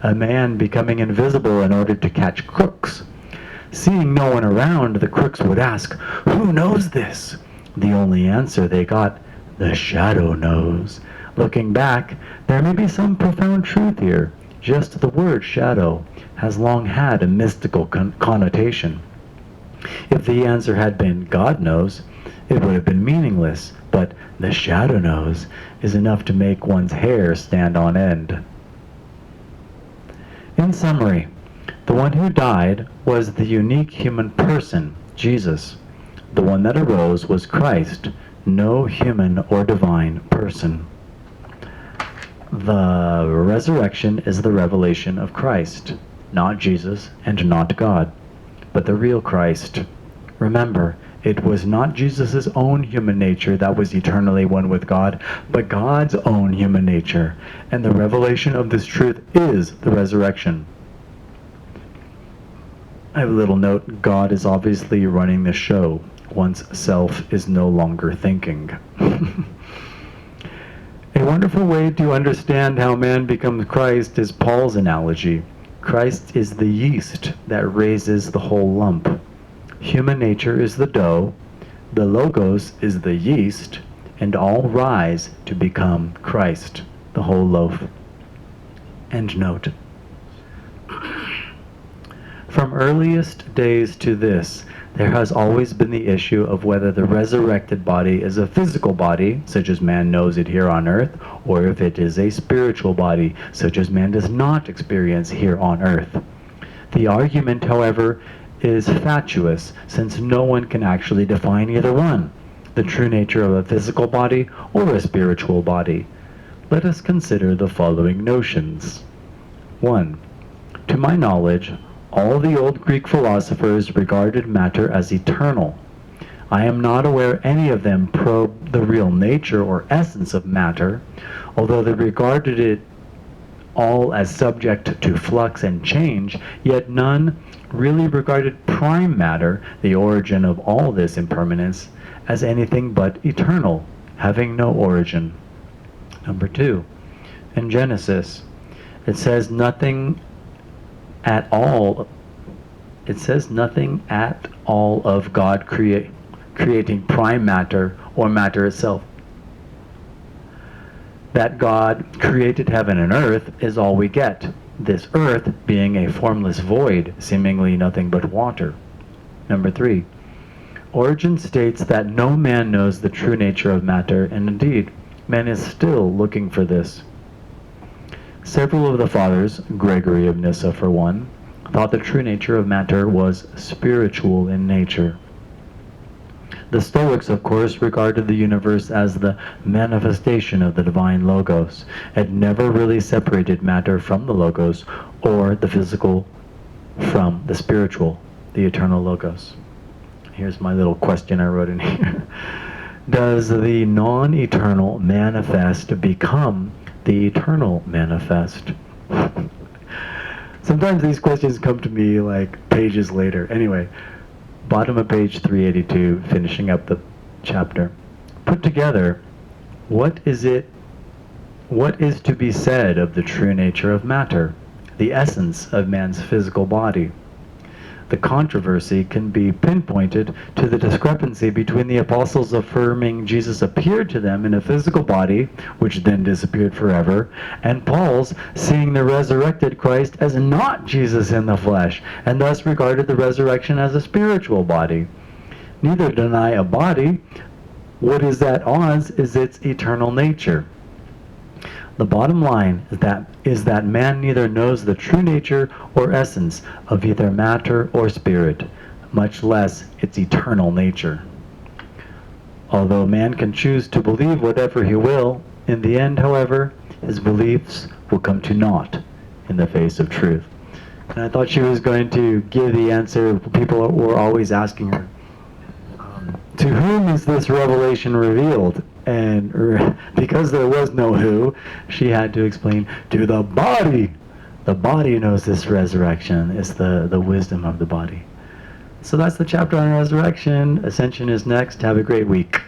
a man becoming invisible in order to catch crooks. Seeing no one around, the crooks would ask, "Who knows this?" The only answer they got, "The shadow knows." Looking back, there may be some profound truth here. Just the word shadow has long had a mystical connotation. If the answer had been "God knows," it would have been meaningless, but "the shadow knows" is enough to make one's hair stand on end. In summary, the one who died was the unique human person, Jesus. The one that arose was Christ, no human or divine person. The resurrection is the revelation of Christ, not Jesus and not God, but the real Christ. Remember, it was not Jesus' own human nature that was eternally one with God, but God's own human nature, and the revelation of this truth is the resurrection. I have a little note. God is obviously running the show once self is no longer thinking. A wonderful way to understand how man becomes Christ is Paul's analogy. Christ is the yeast that raises the whole lump. Human nature is the dough, the Logos is the yeast, and all rise to become Christ, the whole loaf. End note. From earliest days to this, there has always been the issue of whether the resurrected body is a physical body, such as man knows it here on earth, or if it is a spiritual body, such as man does not experience here on earth. The argument, however, is fatuous, since no one can actually define either one, the true nature of a physical body or a spiritual body. Let us consider the following notions. 1. To my knowledge, all the old Greek philosophers regarded matter as eternal. I am not aware any of them probed the real nature or essence of matter, although they regarded it all as subject to flux and change, yet none really regarded prime matter, the origin of all this impermanence, as anything but eternal, having no origin. Number 2, in Genesis, it says nothing at all of God creating prime matter or matter itself. That God created heaven and earth is all we get, this earth being a formless void, seemingly nothing but water. Number 3, Origen states that no man knows the true nature of matter, and indeed, man is still looking for this. Several of the fathers, Gregory of Nyssa for one, thought the true nature of matter was spiritual in nature. The Stoics, of course, regarded the universe as the manifestation of the divine Logos, and never really separated matter from the Logos, or the physical from the spiritual, the eternal Logos. Here's my little question I wrote in here. Does the non-eternal manifest become the eternal manifest? Sometimes these questions come to me like pages later. Anyway, bottom of page 382, finishing up the chapter. Put together, what is to be said of the true nature of matter, the essence of man's physical body? The controversy can be pinpointed to the discrepancy between the apostles affirming Jesus appeared to them in a physical body, which then disappeared forever, and Paul's seeing the resurrected Christ as not Jesus in the flesh, and thus regarded the resurrection as a spiritual body. Neither deny a body. What is at odds is its eternal nature. The bottom line is that man neither knows the true nature or essence of either matter or spirit, much less its eternal nature. Although man can choose to believe whatever he will, in the end, however, his beliefs will come to naught in the face of truth. And I thought she was going to give the answer. People were always asking her, to whom is this revelation revealed? And because there was no who, she had to explain, to the body. The body knows this resurrection. It's the wisdom of the body. So that's the chapter on resurrection. Ascension is next. Have a great week.